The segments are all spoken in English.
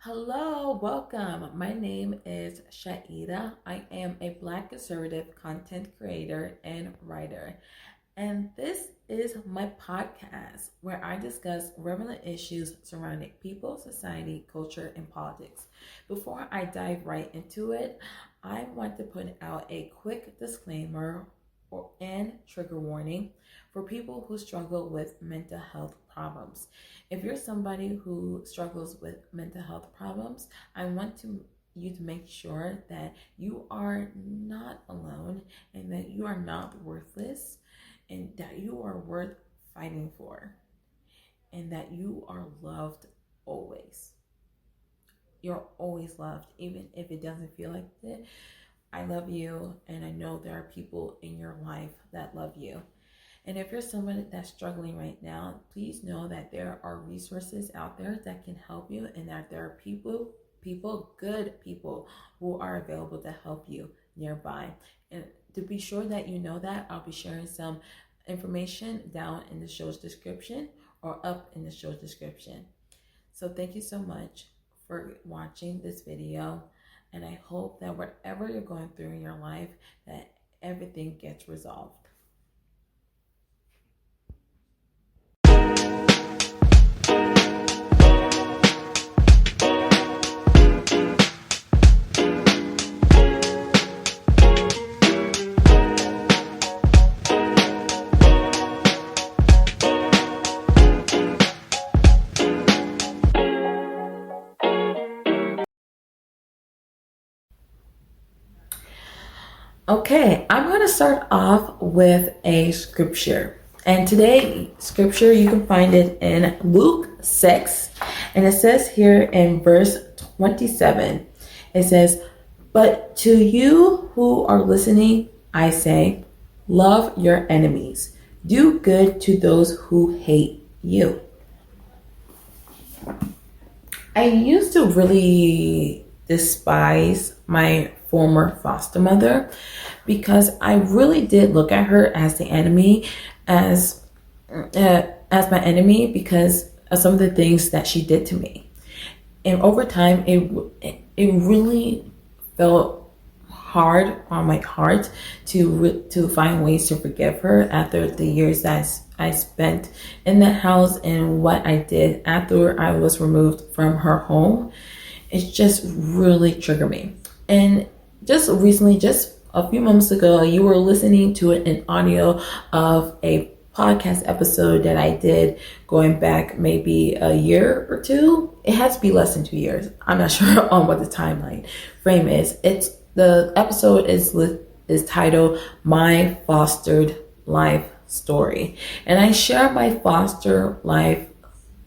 Hello, welcome. My name is Chaida. I am a Black conservative content creator and writer. And this is my podcast where I discuss relevant issues surrounding people, society, culture, and politics. Before I dive right into it, I want to put out a quick disclaimer and trigger warning for people who struggle with mental health problems. If you're somebody who struggles with mental health problems, I want you to make sure that you are not alone and that you are not worthless and that you are worth fighting for and that you are loved always. You're always loved, even if it doesn't feel like it. I love you, and I know there are people in your life that love you. And if you're someone that's struggling right now, please know that there are resources out there that can help you and that there are good people who are available to help you nearby. And to be sure that you know that, I'll be sharing some information down in the show's description or up in the show's description. So thank you so much for watching this video. And I hope that whatever you're going through in your life, that everything gets resolved. Okay, I'm going to start off with a scripture. And today, scripture, you can find it in Luke 6. And it says here in verse 27, it says, "But to you who are listening, I say, love your enemies. Do good to those who hate you." I used to really despise my former foster mother because I really did look at her as the enemy, as my enemy because of some of the things that she did to me. And over time, it really felt hard on my heart to find ways to forgive her after the years that I spent in that house and what I did after I was removed from her home. It just really triggered me. And just recently, just a few moments ago, you were listening to an audio of a podcast episode that I did going back maybe a year or two. It has to be less than 2 years. I'm not sure on what the timeline frame is. The episode is titled "My Fostered Life Story," and I share my foster life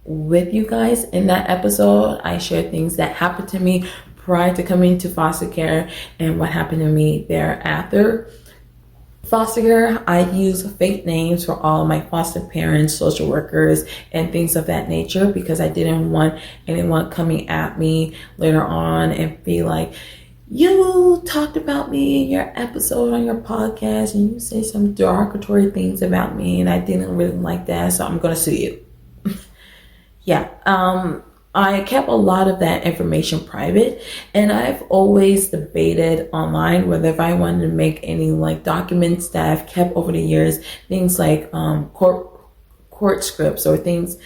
with you guys. In that episode, I share things that happened to me prior to coming to foster care and what happened to me thereafter. Foster care, I use fake names for all of my foster parents, social workers, and things of that nature because I didn't want anyone coming at me later on and be like, "You talked about me in your episode on your podcast and you say some derogatory things about me and I didn't really like that, so I'm going to sue you." Yeah, I kept a lot of that information private, and I've always debated online whether if I wanted to make any like documents that I've kept over the years, things like court scripts or things,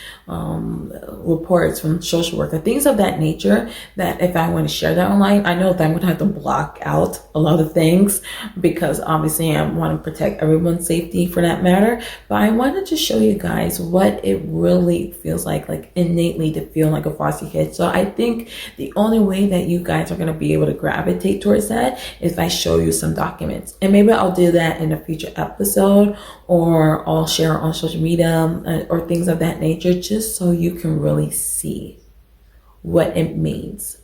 reports from social worker, things of that nature, that if I want to share that online, I know that I'm going to have to block out a lot of things because obviously I want to protect everyone's safety for that matter. But I wanted to show you guys what it really feels like innately to feel like a foster kid. So I think the only way that you guys are going to be able to gravitate towards that is if I show you some documents. And maybe I'll do that in a future episode, or I'll share on social media or things of that nature, just so you can really see what it means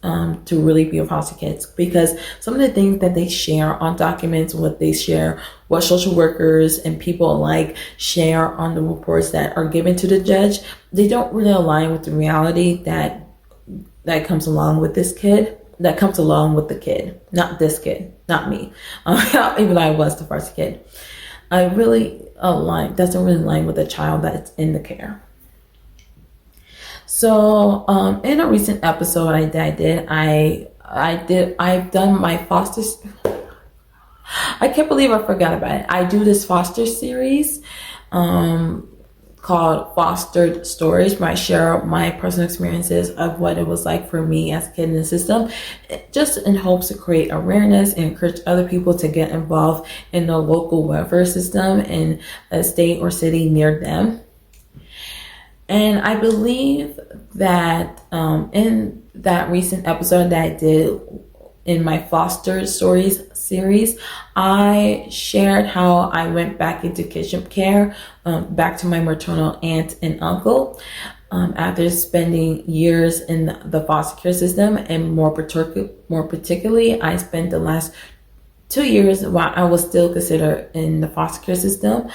to really be a foster kid. Because some of the things that they share on documents, what social workers and people alike share on the reports that are given to the judge, they don't really align with the reality that comes along with this kid. That comes along with the kid, not this kid, not me. Even though I was the foster kid, doesn't really align with the child that's in the care. So, in a recent episode I've done my foster. I can't believe I forgot about it. I do this foster series, um, called Fostered Stories, where I share my personal experiences of what it was like for me as a kid in the system, just in hopes to create awareness and encourage other people to get involved in the local welfare system in a state or city near them. And I believe that in that recent episode that I did in my Foster Stories series, I shared how I went back into kinship care, back to my maternal aunt and uncle, after spending years in the foster care system, and more particularly, I spent the last 2 years while I was still considered in the foster care system,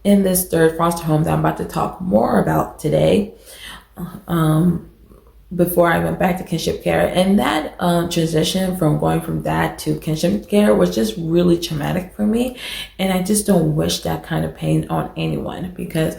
in this third foster home that I'm about to talk more about today. Um, Before I went back to kinship care, and that transition from going from that to kinship care was just really traumatic for me, and I just don't wish that kind of pain on anyone, because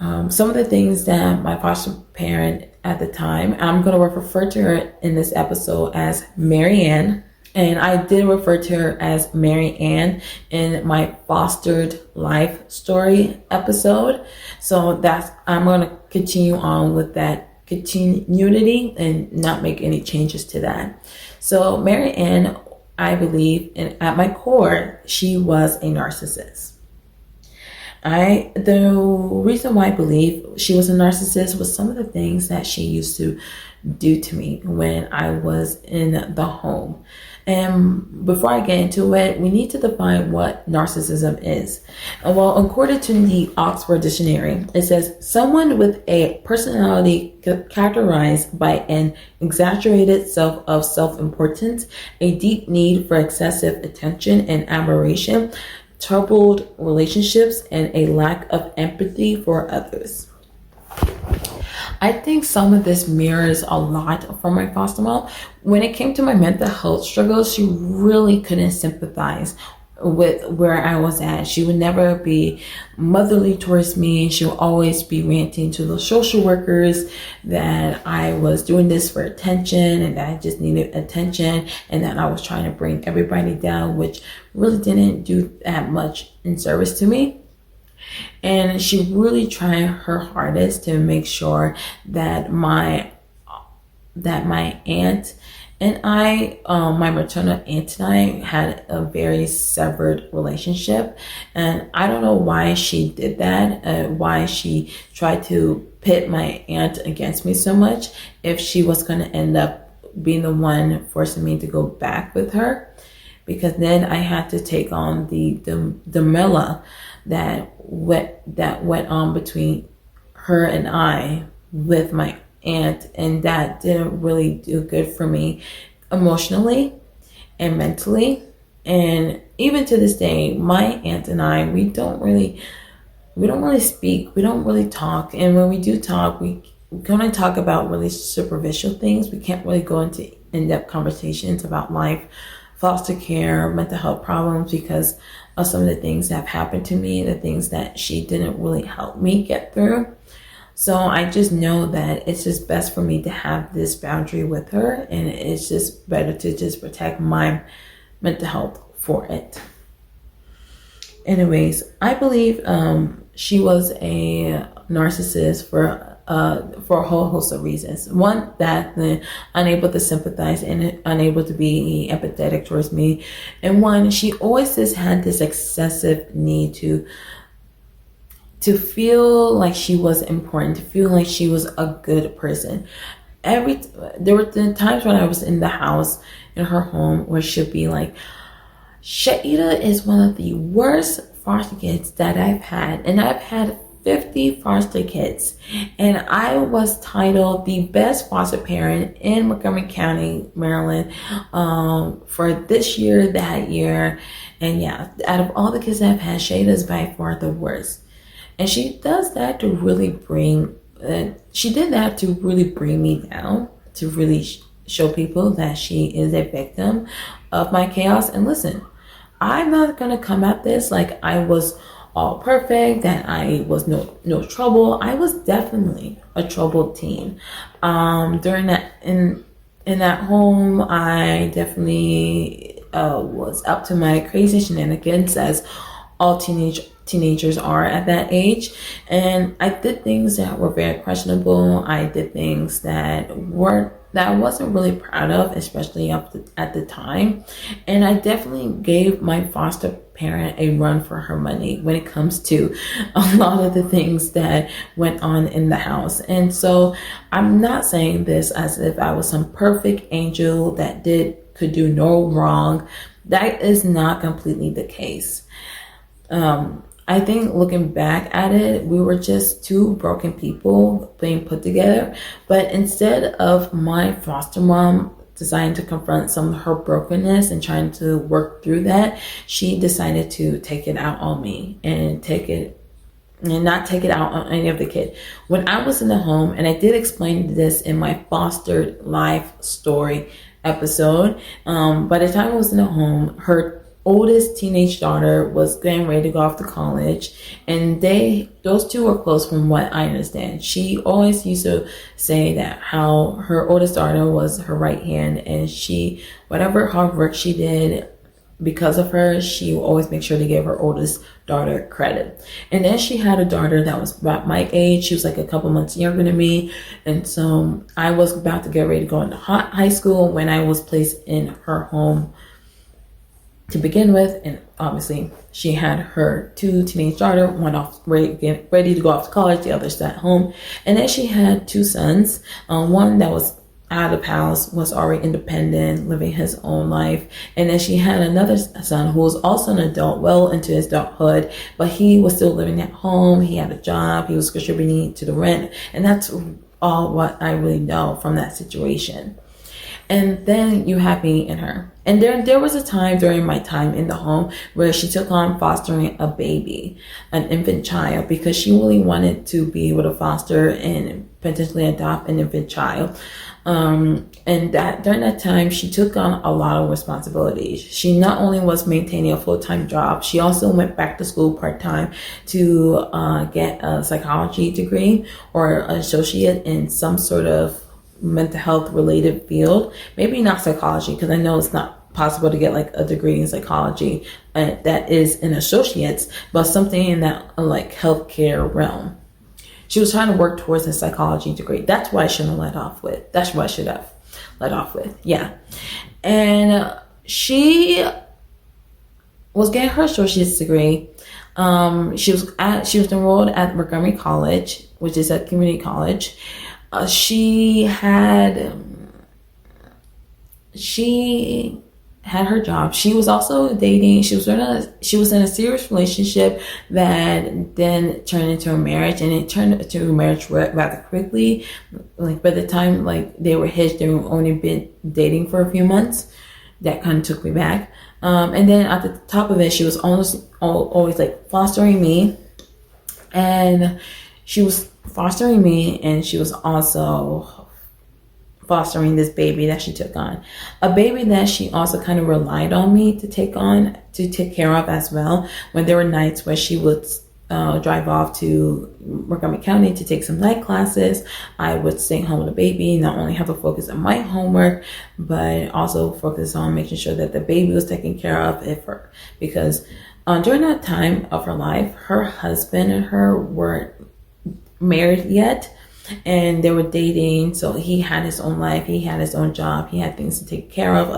some of the things that my foster parent at the time, I'm going to refer to her in this episode as Mary Ann, and I did refer to her as Mary Ann in my fostered life story episode. So I'm going to continue on with that continuity and not make any changes to that. So Mary Ann, I believe, and at my core, she was a narcissist. The reason why I believe she was a narcissist was some of the things that she used to do to me when I was in the home. And before I get into it, we need to define what narcissism is. Well, according to the Oxford Dictionary, it says someone with a personality characterized by an exaggerated self-importance, a deep need for excessive attention and admiration, troubled relationships, and a lack of empathy for others. I think some of this mirrors a lot from my foster mom. When it came to my mental health struggles, she really couldn't sympathize with where I was at. She would never be motherly towards me. She would always be ranting to the social workers that I was doing this for attention and that I just needed attention and that I was trying to bring everybody down, which really didn't do that much in service to me. And she really tried her hardest to make sure that my aunt and I, my maternal aunt and I, had a very severed relationship. And I don't know why she did that, why she tried to pit my aunt against me so much, if she was going to end up being the one forcing me to go back with her. Because then I had to take on the mela that went on between her and I with my aunt, and that didn't really do good for me emotionally and mentally. And even to this day, my aunt and I, we don't really speak, we don't really talk, and when we do talk, we gonna talk about really superficial things. We can't really go into in-depth conversations about life, foster care, mental health problems, because of some of the things that have happened to me, the things that she didn't really help me get through. So I just know that it's just best for me to have this boundary with her, and it's just better to just protect my mental health for it. Anyways, I believe she was a narcissist for a whole host of reasons. One, that unable to sympathize and unable to be empathetic towards me. And one, she always just had this excessive need to feel like she was important, to feel like she was a good person. There were the times when I was in the house in her home where she'd be like, Chaida is one of the worst foster kids that I've had, and I've had 50 foster kids, and I was titled the best foster parent in Montgomery County, Maryland, for this year, that year. And yeah, out of all the kids I've had, Chaida is by far the worst. And she does that to really she did that to really bring me down, to really show people that she is a victim of my chaos. And listen, I'm not going to come at this like I was all perfect, that I was no trouble. I was definitely a troubled teen. During that in that home, I definitely was up to my crazy shenanigans, as all teenagers are at that age, and I did things that were very questionable. I did things that I wasn't really proud of, especially at the time. And I definitely gave my foster parent a run for her money when it comes to a lot of the things that went on in the house. And so I'm not saying this as if I was some perfect angel that could do no wrong. That is not completely the case. I think looking back at it, we were just two broken people being put together. But instead of my foster mom deciding to confront some of her brokenness and trying to work through that, she decided to take it out on me and not take it out on any of the kid. When I was in the home, and I did explain this in my fostered life story episode, by the time I was in the home, her oldest teenage daughter was getting ready to go off to college, and those two were close from what I understand. She always used to say that how her oldest daughter was her right hand, and whatever hard work she did, because of her, she would always make sure to give her oldest daughter credit. And then she had a daughter that was about my age. She was like a couple months younger than me. And so I was about to get ready to go into high school when I was placed in her home to begin with. And obviously she had her two teenage daughter, one off ready to go off to college, the other's at home. And then she had two sons, one that was out of the house, was already independent, living his own life. And then she had another son who was also an adult, well into his adulthood, but he was still living at home. He had a job, he was contributing to the rent. And that's all what I really know from that situation. And then you have me and her. And there was a time during my time in the home where she took on fostering a baby, an infant child, because she really wanted to be able to foster and potentially adopt an infant child. And that during that time, she took on a lot of responsibilities. She not only was maintaining a full-time job, she also went back to school part-time to get a psychology degree or an associate in some sort of mental health related field. Maybe not psychology, because I know it's not possible to get like a degree in psychology that is an associate's, but something in that like healthcare realm. She was trying to work towards a psychology degree. That's what I should have let off with. That's what I should have let off with. Yeah. And she was getting her associate's degree. She was enrolled at Montgomery College, which is a community college. She had her job. She was also dating. She was in a serious relationship that then turned into a marriage, and it turned into a marriage rather quickly. Like by the time like they were hitched, they were only been dating for a few months. That kind of took me back. And then at the top of it, she was always like fostering me, and she was fostering me, and she was also fostering this baby that she took on, a baby that she also kind of relied on me to take care of as well. When there were nights where she would drive off to Montgomery County to take some night classes, I would stay home with the baby, not only have to focus on my homework, but also focus on making sure that the baby was taken care of. Because during that time of her life, her husband and her weren't married yet, and they were dating. So he had his own life, he had his own job, he had things to take care of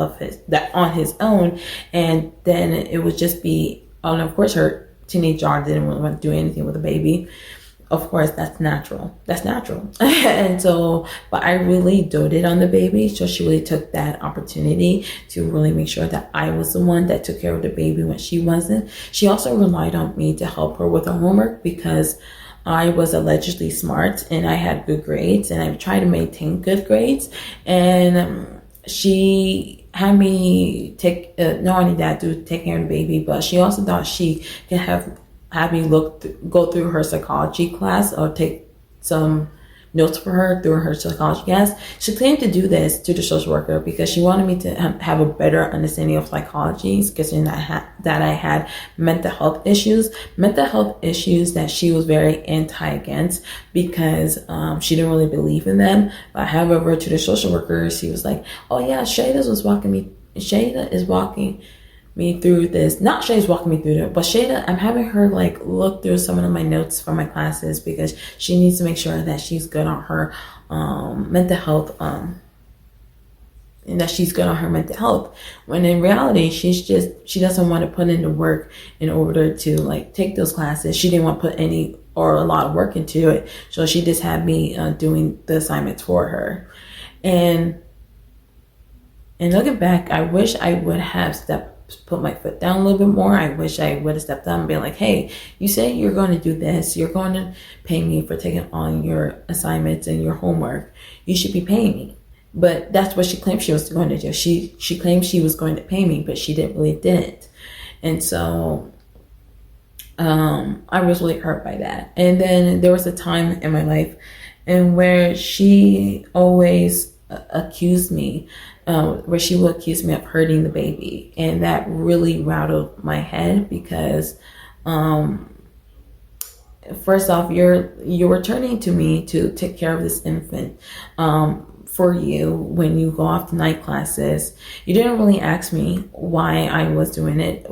on his own. And then it would just be, and of course her teenage daughter didn't really want to do anything with the baby. Of course, that's natural. And so, but I really doted on the baby, so she really took that opportunity to really make sure that I was the one that took care of the baby when she wasn't. She also relied on me to help her with her homework, because I was allegedly smart and I had good grades, and I tried to maintain good grades. And she had me not only that, to take care of the baby, but she also thought she could have me go through her psychology class or take some notes for her through her psychology class. She claimed to do this to the social worker because she wanted me to have a better understanding of psychology, considering that I had mental health issues that she was very anti against because she didn't really believe in them. But however, to the social worker, she was like, "Oh yeah, Chaida is walking me through this." Not Shay's walking me through it, but Chaida, I'm having her like look through some of my notes from my classes because she needs to make sure that she's good on her mental health, and that she's good on her mental health. When in reality, she doesn't want to put in the work in order to like take those classes. She didn't want to put any or a lot of work into it, so she just had me doing the assignments for her. And looking back, I wish I would have put my foot down a little bit more. I wish I would have stepped down and been like, "Hey, you say you're going to do this. You're going to pay me for taking on your assignments and your homework. You should be paying me." But that's what she claimed she was going to do. She claimed she was going to pay me, but she didn't. And so I was really hurt by that. And then there was a time in my life and where she always accused me, where she would accuse me of hurting the baby, and that really rattled my head because first off, you're turning to me to take care of this infant for you when you go off to night classes. You didn't really ask me why I was doing it,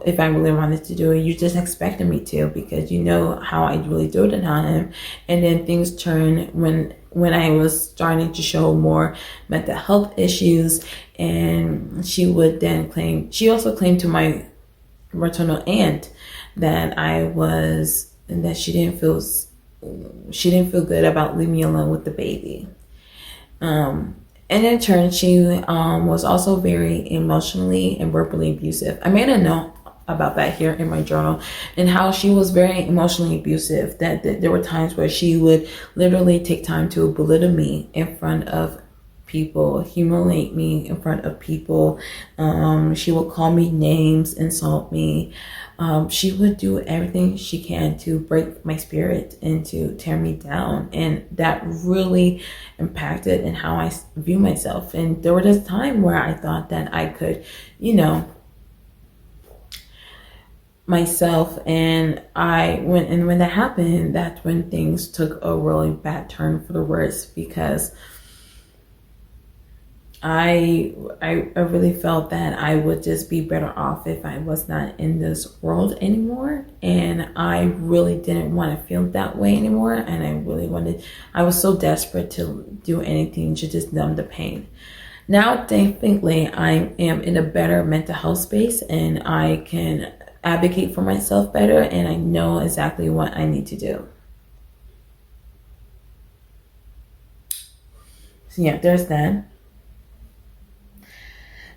if I really wanted to do it. You just expected me to because you know how I really doted on him. And then things turned when I was starting to show more mental health issues, and she also claimed to my maternal aunt that she didn't feel good about leaving me alone with the baby. And in turn, she was also very emotionally and verbally abusive. I made a note about that here in my journal, and how she was very emotionally abusive. That there were times where she would literally take time to belittle me in front of people, humiliate me in front of people. She would call me names, insult me. She would do everything she can to break my spirit and to tear me down. And that really impacted in how I view myself. And there was this time where I thought that I could, myself, and when that happened, that's when things took a really bad turn for the worse, because I really felt that I would just be better off if I was not in this world anymore. And I really didn't want to feel that way anymore. And I was so desperate to do anything to just numb the pain. Now, thankfully, I am in a better mental health space, and I can advocate for myself better, and I know exactly what I need to do. So yeah, there's that.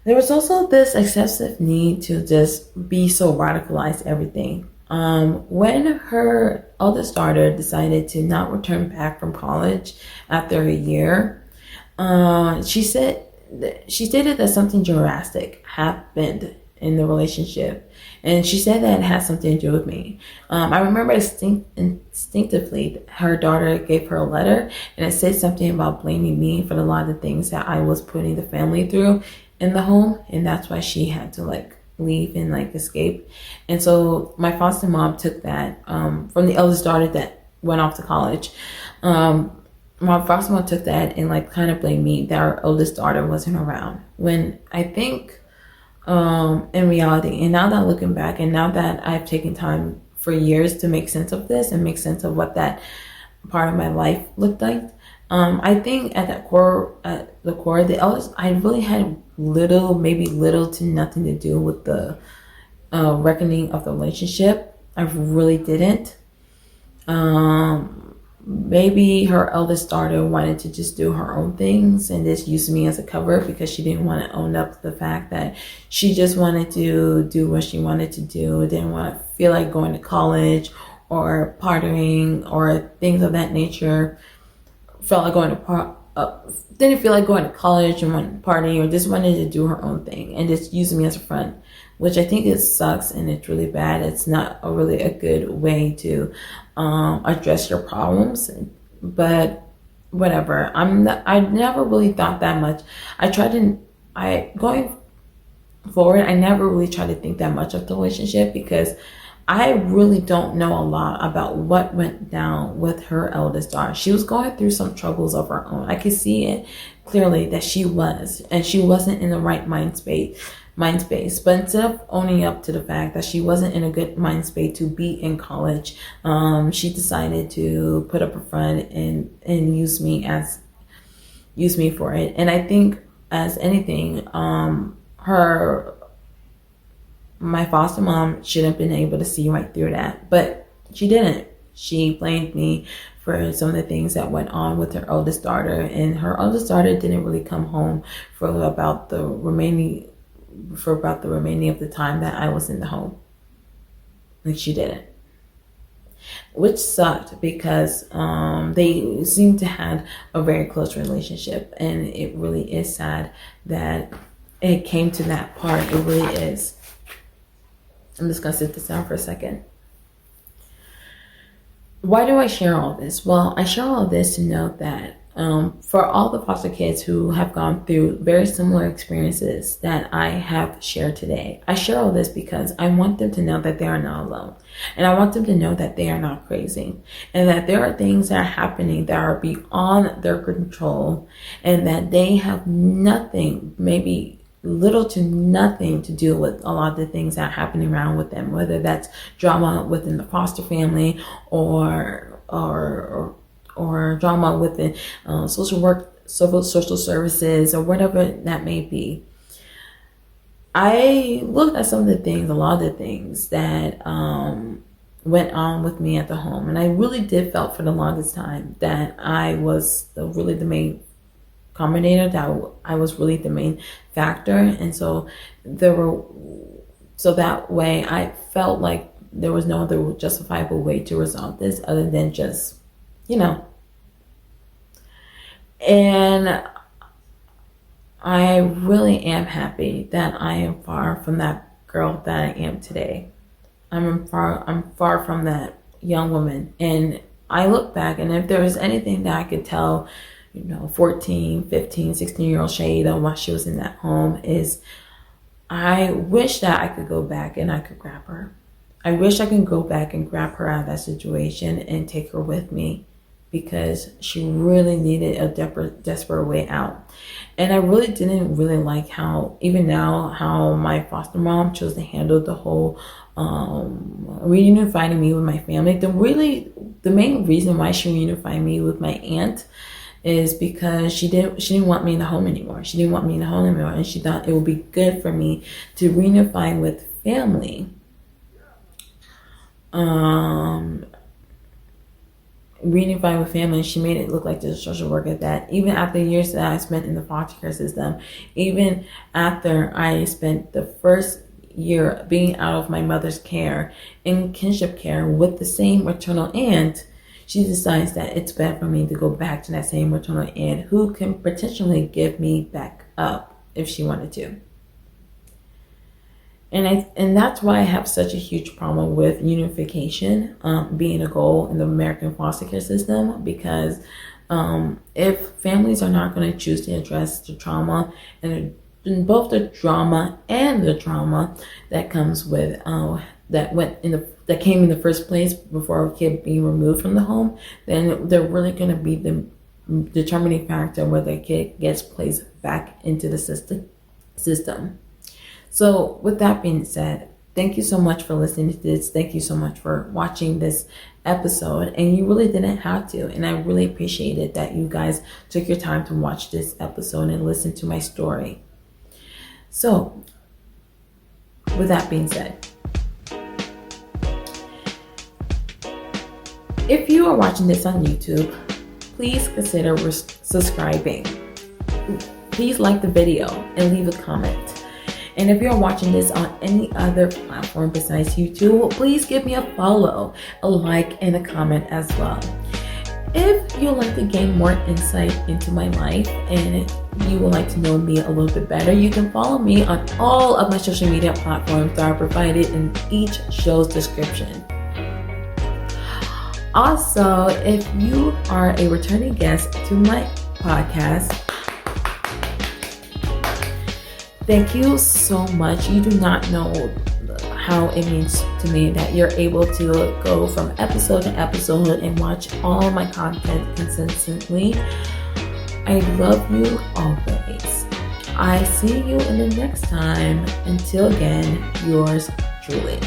There was also this excessive need to just be so radicalized everything. When her eldest daughter decided to not return back from college after a year, she stated that something drastic happened in the relationship, and she said that it had something to do with me. I remember instinctively her daughter gave her a letter, and it said something about blaming me for a lot of the things that I was putting the family through in the home, and that's why she had to leave and escape. And so my foster mom took that from the eldest daughter that went off to college. My foster mom took that and kind of blamed me that our oldest daughter wasn't around, when I think in reality, and now that looking back, and now that I've taken time for years to make sense of this and make sense of what that part of my life looked like, I think at the core, the eldest, I really had little to nothing to do with the reckoning of the relationship. I really didn't. Maybe her eldest daughter wanted to just do her own things and just use me as a cover, because she didn't want to own up to the fact that she just wanted to do what she wanted to do, didn't want to feel like going to college or partying or things of that nature. Didn't feel like going to college and went partying, or just wanted to do her own thing and just using me as a friend, which I think it sucks and it's really bad. It's not really a good way to address your problems. But whatever. I never really thought that much. Going forward, I never really tried to think that much of the relationship because I really don't know a lot about what went down with her eldest daughter. She was going through some troubles of her own. I could see it clearly that she was, and she wasn't in the right mind space. But instead of owning up to the fact that she wasn't in a good mind space to be in college, she decided to put up a front and use me for it. And I think, as anything, my foster mom should have been able to see right through that, but she didn't. She blamed me for some of the things that went on with her oldest daughter, and her oldest daughter didn't really come home for about the remaining of the time that I was in the home. Like, she didn't, which sucked because they seemed to have a very close relationship, and it really is sad that it came to that part. It really is. I'm just gonna sit this down for a second. Why do I share all this? Well, I share all this to note that for all the foster kids who have gone through very similar experiences that I have shared today, I share all this because I want them to know that they are not alone. And I want them to know that they are not crazy. And that there are things that are happening that are beyond their control. And that they have nothing, maybe little to nothing to do with a lot of the things that are happening around with them, whether that's drama within the foster family or drama within social work, social services, or whatever that may be. I looked at some of the things, a lot of the things that went on with me at the home, and I really did felt for the longest time that I was really the main accommodator, that I was really the main factor. And so that way I felt like there was no other justifiable way to resolve this other than just, and I really am happy that I am far from that girl that I am today. I'm far from that young woman. And I look back, and if there was anything that I could tell 14, 15, 16-year-old Chaida while she was in that home, is I wish that I could go back and I could grab her. I wish I could go back and grab her out of that situation and take her with me, because she really needed a desperate way out. And I really didn't really like how my foster mom chose to handle the whole reunifying me with my family. The main reason why she reunified me with my aunt is because she didn't want me in the home anymore. And she thought it would be good for me to reunify with family. Reunify with family. She made it look like there's a social worker that even after years that I spent in the foster care system, even after I spent the first year being out of my mother's care in kinship care with the same maternal aunt, she decides that it's better for me to go back to that same maternal aunt who can potentially give me back up if she wanted to. And that's why I have such a huge problem with unification being a goal in the American foster care system, because if families are not going to choose to address the trauma, and both the drama and the trauma that comes with that came in the first place before a kid being removed from the home, then they're really going to be the determining factor whether a kid gets placed back into the system. So with that being said, thank you so much for listening to this. Thank you so much for watching this episode. And you really didn't have to. And I really appreciate it that you guys took your time to watch this episode and listen to my story. So with that being said, if you are watching this on YouTube, please consider subscribing. Please like the video and leave a comment. And if you're watching this on any other platform besides YouTube, please give me a follow, a like, and a comment as well. If you'd like to gain more insight into my life and you would like to know me a little bit better, you can follow me on all of my social media platforms that are provided in each show's description. Also, if you are a returning guest to my podcast, thank you so much. You do not know how it means to me that you're able to go from episode to episode and watch all my content consistently. I love you always. I see you in the next time. Until again, yours truly.